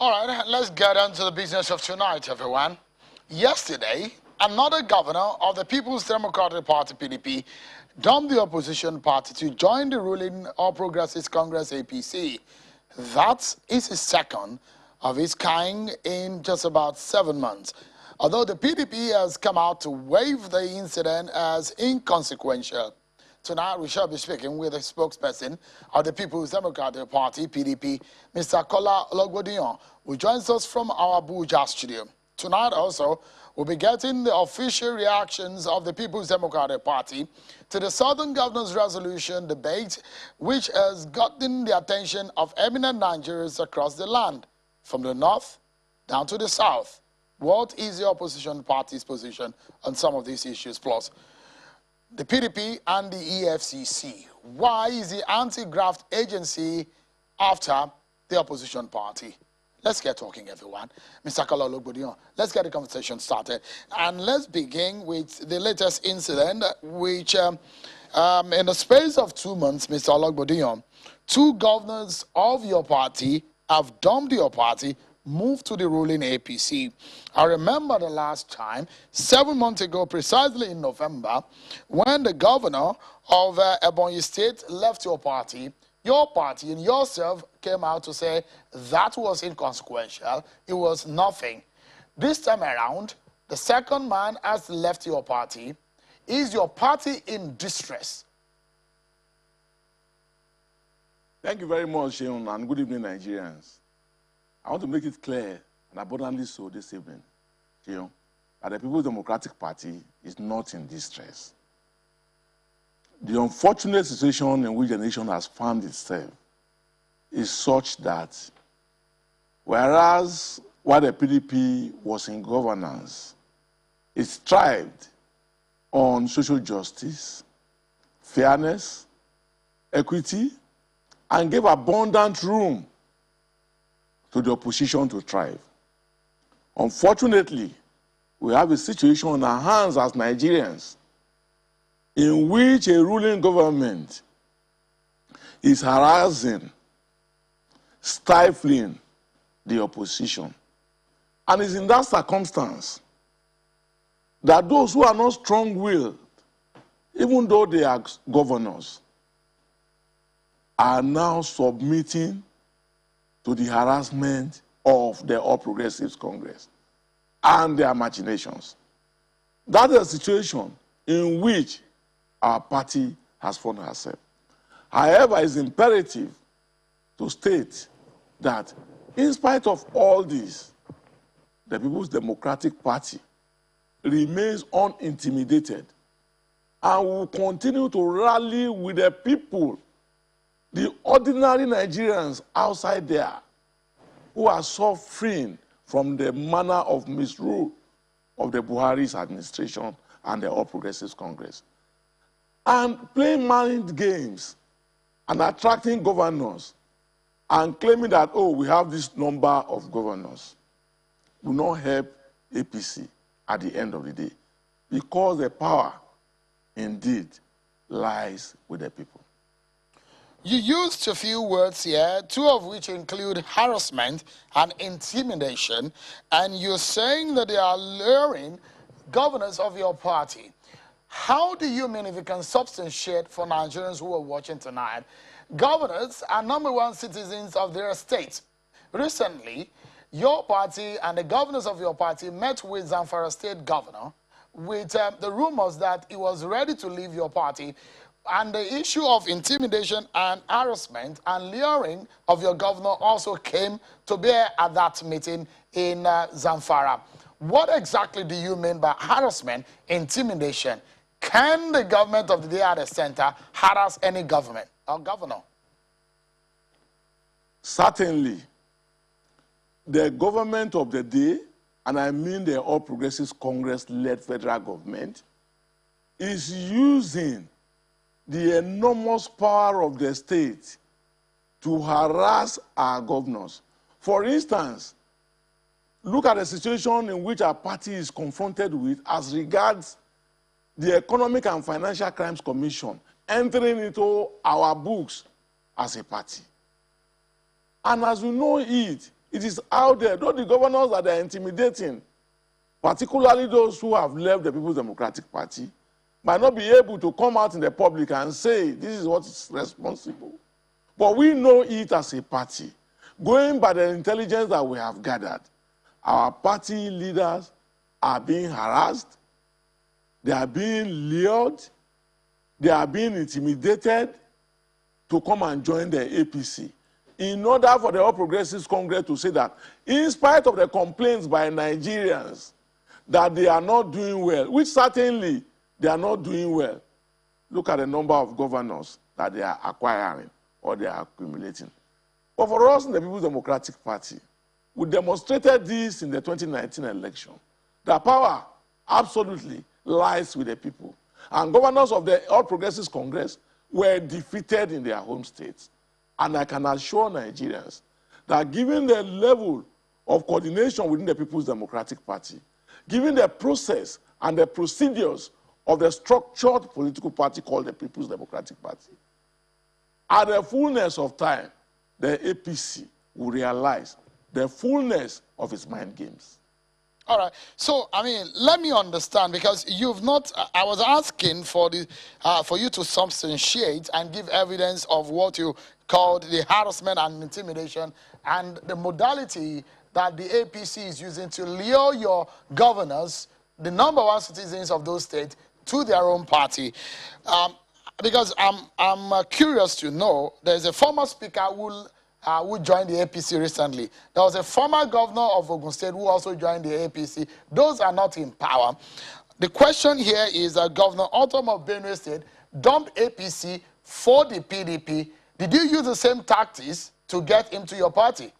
All right, let's get on to the business of tonight, everyone. Yesterday, another governor of the People's Democratic Party, PDP, dumped the opposition party to join the ruling All Progressives Congress, APC. That is his second of its kind in just about 7 months. Although the PDP has come out to waive the incident as inconsequential. Tonight, we shall be speaking with a spokesperson of the People's Democratic Party, PDP, Mr. Ologbondiyan, who joins us from our Abuja studio. Tonight also, we'll be getting the official reactions of the People's Democratic Party to the Southern Governor's Resolution debate, which has gotten the attention of eminent Nigerians across the land, from the north down to the south. What is the opposition party's position on some of these issues? Plus, the PDP and the EFCC. Why is the anti-graft agency after the opposition party? Let's get talking, everyone. Mr. Ologbondiyan, let's get the conversation started. And let's begin with the latest incident, which in the space of 2 months, Mr. Ologbondiyan, 2 governors of your party have dumped your party, moved to the ruling APC. I remember the last time, 7 months ago, precisely in November, when the governor of Ebonyi State left your party and yourself came out to say that was inconsequential, it was nothing. This time around, the second man has left your party. Is your party in distress? Thank you very much, Sheon, and good evening, Nigerians. I want to make it clear, and abundantly so this evening, Sheon, that the People's Democratic Party is not in distress. The unfortunate situation in which the nation has found itself is such that whereas while the PDP was in governance, it thrived on social justice, fairness, equity, and gave abundant room to the opposition to thrive. Unfortunately, we have a situation on our hands as Nigerians in which a ruling government is harassing, stifling the opposition. And it's in that circumstance that those who are not strong-willed, even though they are governors, are now submitting to the harassment of the All Progressives Congress and their machinations. That is a situation in which our party has found herself. However, it's imperative to state that in spite of all this, the People's Democratic Party remains unintimidated and will continue to rally with the people, the ordinary Nigerians outside there who are suffering from the manner of misrule of the Buhari's administration and the All Progressives Congress. And playing mind games and attracting governors and claiming that, oh, we have this number of governors will not help APC at the end of the day, because the power indeed lies with the people. You used a few words here, 2 of which include harassment and intimidation, and you're saying that they are luring governors of your party. How do you mean, if you can substantiate for Nigerians who are watching tonight? Governors are #1 citizens of their states. Recently, your party and the governors of your party met with Zamfara State Governor with the rumors that he was ready to leave your party. And the issue of intimidation and harassment and luring of your governor also came to bear at that meeting in Zamfara. What exactly do you mean by harassment, intimidation? Can the government of the day at the center harass any government or governor? Certainly, the government of the day, and I mean the All Progressives Congress-led federal government, is using the enormous power of the state to harass our governors. For instance, look at the situation in which our party is confronted with as regards the Economic and Financial Crimes Commission entering into our books as a party. And as we know it, It is out there. Those the governors that are intimidating, particularly those who have left the People's Democratic Party, might not be able to come out in the public and say this is what is responsible. But we know it as a party. Going by the intelligence that we have gathered, our party leaders are being harassed, they are being lured, they are being intimidated to come and join the APC. In order for the All Progressives Congress to say that, in spite of the complaints by Nigerians that they are not doing well, which certainly they are not doing well, look at the number of governors that they are acquiring or they are accumulating. But for us in the People's Democratic Party, we demonstrated this in the 2019 election. The power absolutely lies with the people. And governors of the All Progressives Congress were defeated in their home states. And I can assure Nigerians that given the level of coordination within the People's Democratic Party, given the process and the procedures of the structured political party called the People's Democratic Party, at the fullness of time, the APC will realize the fullness of its mind games. All right. So, I mean, let me understand, because you've not, I was asking for you to substantiate and give evidence of what you called the harassment and intimidation and the modality that the APC is using to lure your governors, the #1 citizens of those states, to their own party. Because I'm curious to know, there's a former speaker who joined the APC recently. There was a former governor of Ogun State who also joined the APC. Those are not in power. The question here is that Governor Otom of Benue State dumped APC for the PDP. Did you use the same tactics to get into your party?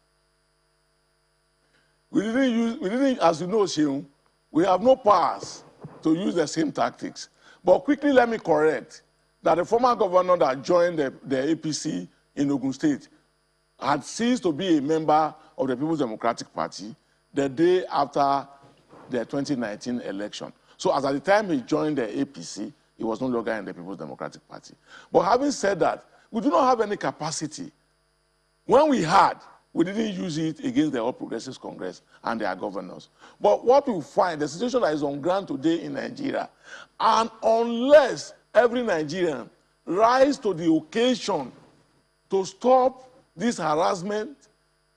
We didn't, as you know, Sheung, we have no powers to use the same tactics. But quickly let me correct that the former governor that joined the APC in Ogun State had ceased to be a member of the People's Democratic Party the day after the 2019 election. So as at the time he joined the APC, he was no longer in the People's Democratic Party. But having said that, we do not have any capacity. When we had, we didn't use it against the All Progressives Congress and their governors. But what we find, the situation that is on ground today in Nigeria, and unless every Nigerian rise to the occasion to stop this harassment,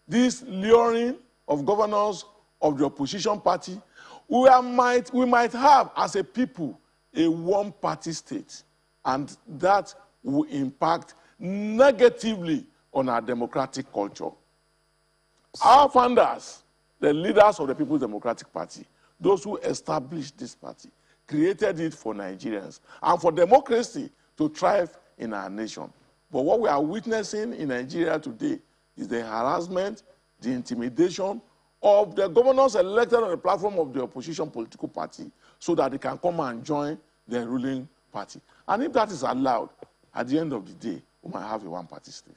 this luring of governors of the opposition party, we might have, as a people, a one-party state. And that will impact negatively on our democratic culture. Our founders, the leaders of the People's Democratic Party, those who established this party, created it for Nigerians and for democracy to thrive in our nation. But what we are witnessing in Nigeria today is the harassment, the intimidation of the governors elected on the platform of the opposition political party so that they can come and join the ruling party. And if that is allowed, at the end of the day, we might have a one-party state.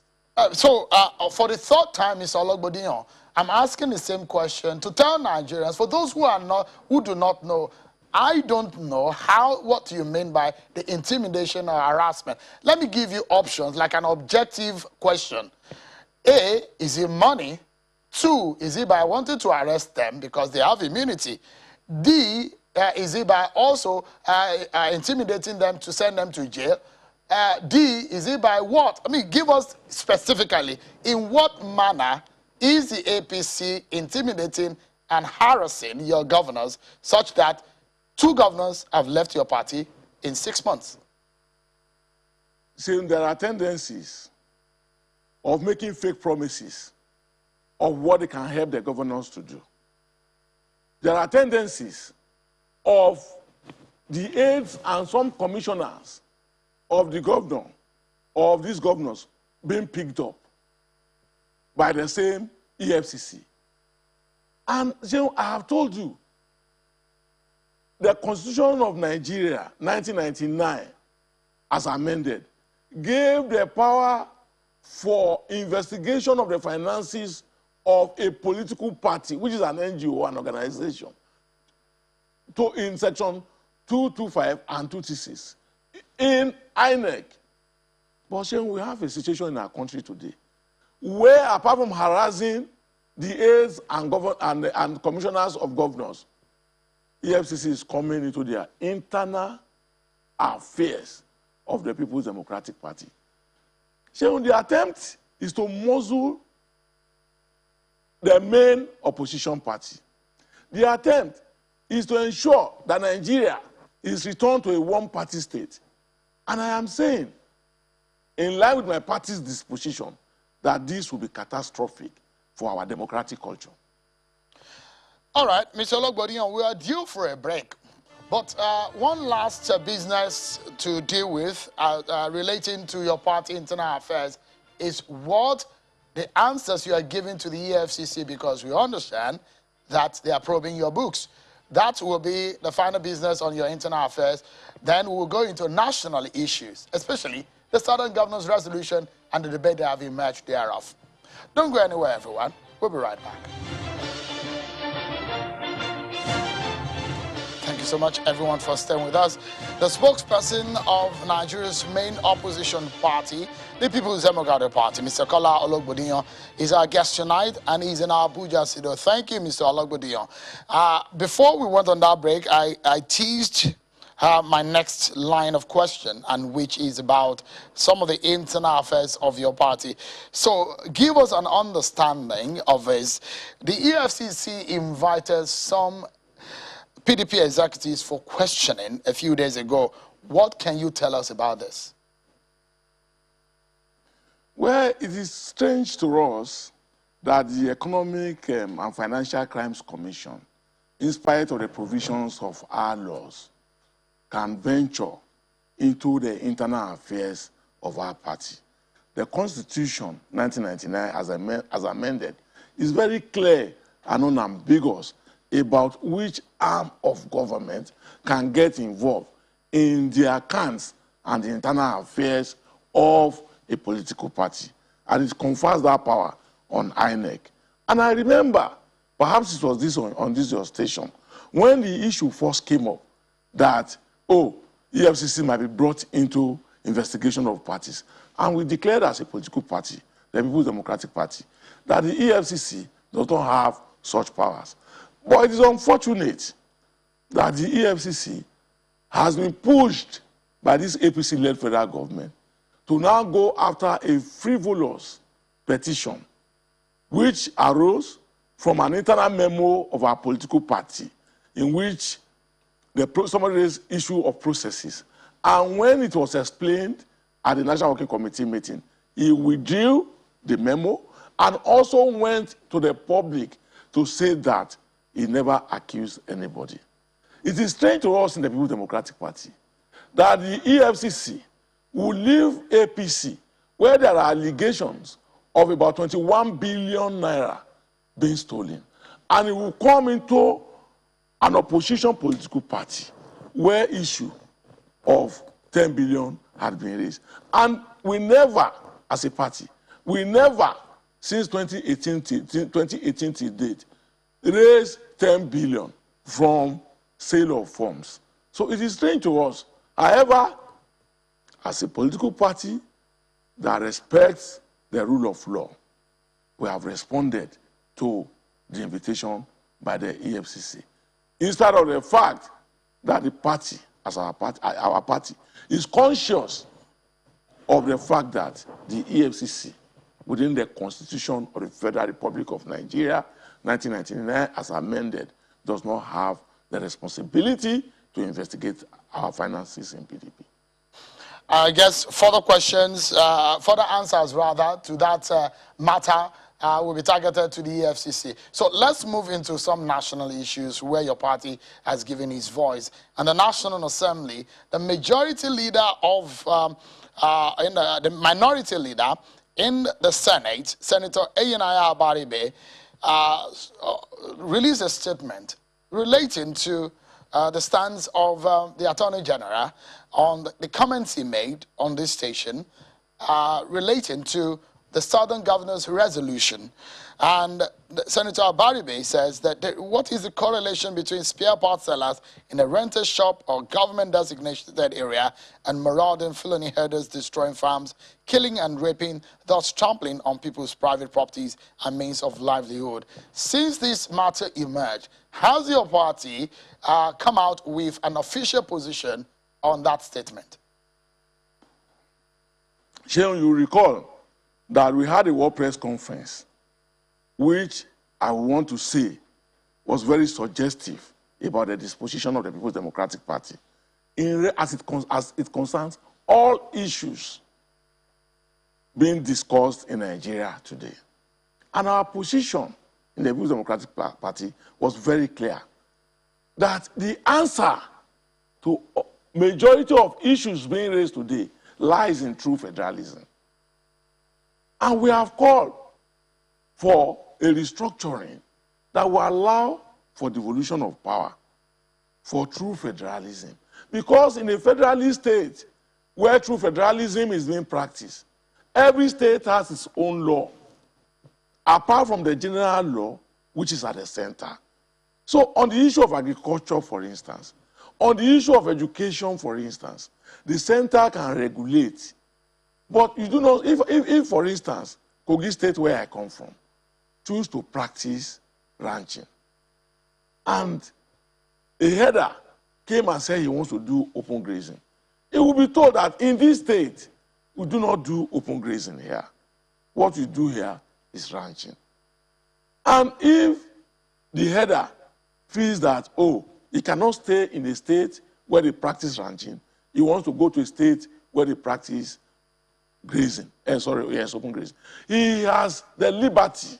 So, for the third time, Mr. Ologbondiyan, I'm asking the same question to tell Nigerians, for those who do not know, I don't know what you mean by the intimidation or harassment. Let me give you options, like an objective question. A, is it money? 2, is it by wanting to arrest them because they have immunity? D, is it by also intimidating them to send them to jail? D, is it by what? I mean, give us specifically, in what manner is the APC intimidating and harassing your governors such that 2 governors have left your party in 6 months? See, there are tendencies of making fake promises of what they can help the governors to do. There are tendencies of the aides and some commissioners of the governor, or of these governors, being picked up by the same EFCC. And you know, I have told you, the Constitution of Nigeria, 1999, as amended, gave the power for investigation of the finances of a political party, which is an NGO, an organization, in section 225 and 226. In INEC. But we have a situation in our country today where, apart from harassing DAs and commissioners of governors, EFCC is coming into their internal affairs of the People's Democratic Party. So the attempt is to muzzle the main opposition party. The attempt is to ensure that Nigeria is returned to a one-party state. And I am saying, in line with my party's disposition, that this will be catastrophic for our democratic culture. All right, Mr. Ologbondiyan, we are due for a break. But one last business to deal with relating to your party internal affairs is what the answers you are giving to the EFCC, because we understand that they are probing your books. That will be the final business on your internal affairs. Then we will go into national issues, especially the Southern Governor's resolution and the debate that have emerged thereof. Don't go anywhere, everyone. We'll be right back. Thank you so much, everyone, for staying with us. The spokesperson of Nigeria's main opposition party, the People's Democratic Party, Mr. Kola Ologbondiyan, is our guest tonight, and he's in our Abuja studio. Thank you, Mr. Ologbondiyan. Before we went on that break, I teased my next line of question, and which is about some of the internal affairs of your party. So give us an understanding of this. The EFCC invited some PDP executives for questioning a few days ago. What can you tell us about this? Well, it is strange to us that the Economic and Financial Crimes Commission, in spite of the provisions of our laws, can venture into the internal affairs of our party. The Constitution, 1999, as amended, is very clear and unambiguous about which arm of government can get involved in the accounts and the internal affairs of a political party. And it confers that power on INEC. And I remember, perhaps it was this on this your station, when the issue first came up that, EFCC might be brought into investigation of parties. And we declared as a political party, the People's Democratic Party, that the EFCC does not have such powers. But it is unfortunate that the EFCC has been pushed by this APC-led federal government to now go after a frivolous petition which arose from an internal memo of our political party in which somebody raised issue of processes. And when it was explained at the National Working Committee meeting, he withdrew the memo and also went to the public to say that he never accused anybody. It is strange to us in the People's Democratic Party that the EFCC will leave APC where there are allegations of about 21 billion naira being stolen, and it will come into an opposition political party where issue of 10 billion had been raised. And we never, as a party, we never, since 2018 till date, raised 10 billion from sale of forms. So it is strange to us. However, as a political party that respects the rule of law, we have responded to the invitation by the EFCC. Instead of the fact that the party, as our party, is conscious of the fact that the EFCC, within the Constitution of the Federal Republic of Nigeria, 1999, as amended, does not have the responsibility to investigate our finances in PDP. I guess further questions, further answers rather, to that matter will be targeted to the EFCC. So let's move into some national issues where your party has given its voice. And the National Assembly, the majority leader of, the minority leader in the Senate, Senator Ayinaya Abaribe, released a statement relating to the stance of the Attorney General on the comments he made on this station relating to the Southern Governor's resolution. And Senator Abaribe says that what is the correlation between spare part sellers in a rented shop or government designated area and marauding felony herders destroying farms, killing and raping, thus trampling on people's private properties and means of livelihood? Since this matter emerged, has your party come out with an official position on that statement? Sharon, you recall that we had a World Press Conference, which I want to say was very suggestive about the disposition of the People's Democratic Party as it concerns all issues being discussed in Nigeria today. And our position in the People's Democratic Party was very clear, that the answer to majority of issues being raised today lies in true federalism. And we have called for a restructuring that will allow for devolution of power for true federalism. Because in a federalist state where true federalism is being practiced, every state has its own law, apart from the general law, which is at the center. So on the issue of agriculture, for instance, on the issue of education, for instance, the center can regulate. But you do not, if for instance, Kogi State, where I come from, choose to practice ranching, and a herder came and said he wants to do open grazing, it will be told that in this state, we do not do open grazing here. What we do here is ranching. And if the herder feels that, oh, he cannot stay in a state where they practice ranching, he wants to go to a state where they practice grazing, open grazing, he has the liberty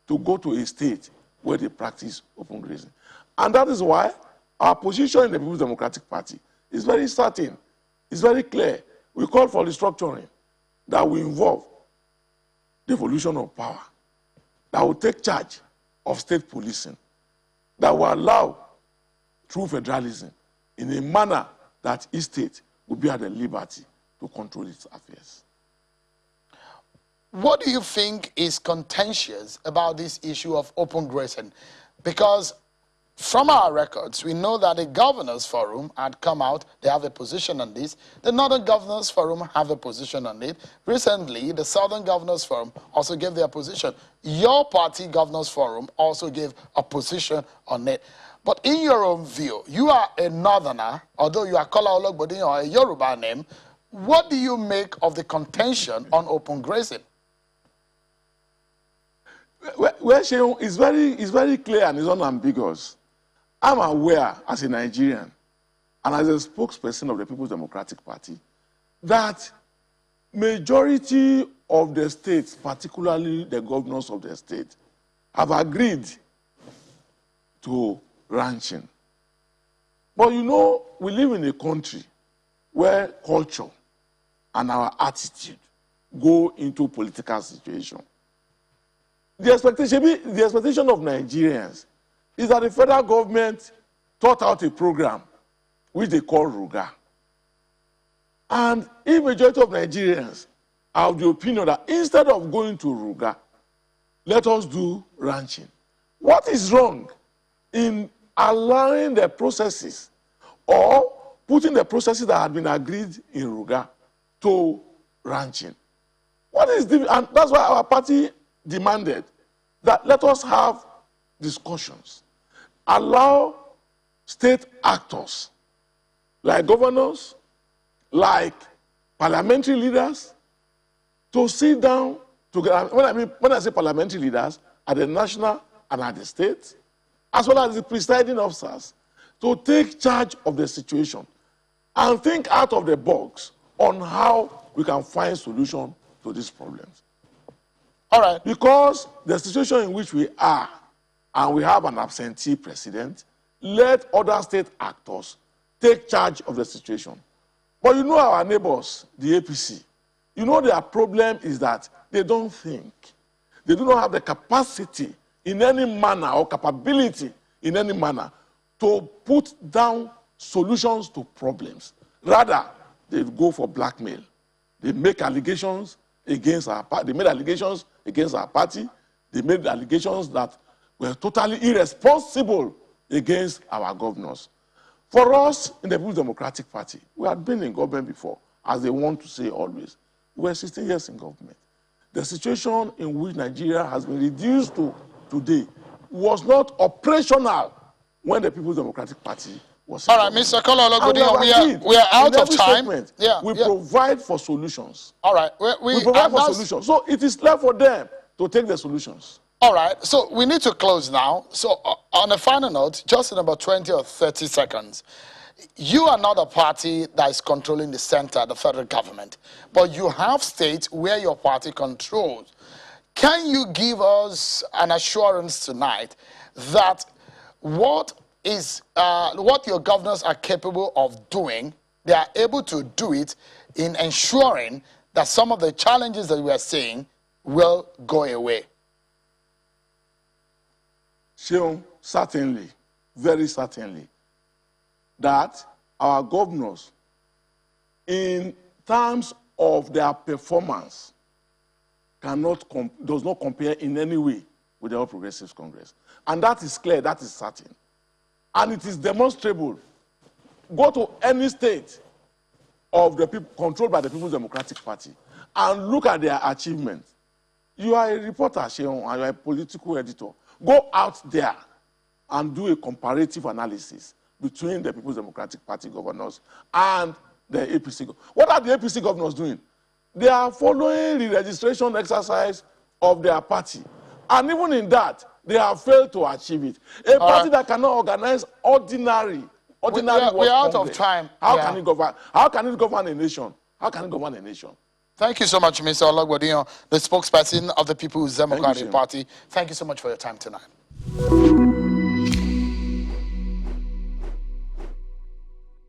to go to a state where they practice open grazing. And that is why our position in the People's Democratic Party is very certain, it's very clear. We call for restructuring that will involve devolution of power, that will take charge of state policing, that will allow true federalism in a manner that each state will be at the liberty to control its affairs. What do you think is contentious about this issue of open grazing? Because from our records, we know that the Governors Forum had come out, they have a position on this. The Northern Governors Forum have a position on it. Recently, the Southern Governors Forum also gave their position. Your party, Governors Forum, also gave a position on it. But in your own view, you are a Northerner, although you are called Ologbondiyan or a Yoruba name. What do you make of the contention on open grazing? Well, Sheon, it's very clear and it's unambiguous. I'm aware as a Nigerian and as a spokesperson of the People's Democratic Party that majority of the states, particularly the governors of the state, have agreed to ranching. But you know, we live in a country where culture and our attitude go into political situation. The expectation of Nigerians is that the federal government thought out a program which they call Ruga. And if majority of Nigerians are of the opinion that instead of going to Ruga, let us do ranching. What is wrong in allowing the processes or putting the processes that had been agreed in Ruga to ranching? What is the, and that's why our party demanded that let us have discussions, allow state actors like governors, like parliamentary leaders to sit down together. When I say parliamentary leaders, at the national and at the state, as well as the presiding officers, to take charge of the situation and think out of the box on how we can find solution to these problems. All right. Because the situation in which we are, and we have an absentee president, let other state actors take charge of the situation. But you know our neighbors, the APC, you know their problem is that they don't think. They do not have the capacity in any manner or capability in any manner to put down solutions to problems. Rather, they go for blackmail. They make allegations against our party. They made allegations against our party. They made allegations that were totally irresponsible against our governors. For us in the People's Democratic Party, we had been in government before, as they want to say always. We were 16 years in government. The situation in which Nigeria has been reduced to today was not operational when the People's Democratic Party was in All right, government. Mr. Ologbondiyan, we are out of time. We provide for solutions. All right. We provide for solutions. So it is left for them to take the solutions. All right. So we need to close now. So on a final note, just in about 20 or 30 seconds, you are not a party that is controlling the center, the federal government, but you have states where your party controls. Can you give us an assurance tonight that what your governors are capable of doing, they are able to do it in ensuring that some of the challenges that we are seeing will go away? Seun, certainly, very certainly, that our governors, in terms of their performance, does not compare in any way with the All Progressives Congress. And that is clear, that is certain. And it is demonstrable. Go to any state of the people controlled by the People's Democratic Party and look at their achievements. You are a reporter, Seun, and you are a political editor. Go out there and do a comparative analysis between the People's Democratic Party governors and the APC. What are the APC governors doing? They are following the registration exercise of their party. And even in that, they have failed to achieve it. A party that cannot organize ordinary we are out of time. How can it govern? How can it govern a nation? How can it govern a nation? Thank you so much, Mr. Ologbondiyan, the spokesperson of the People's Democratic Party. Thank you so much for your time tonight.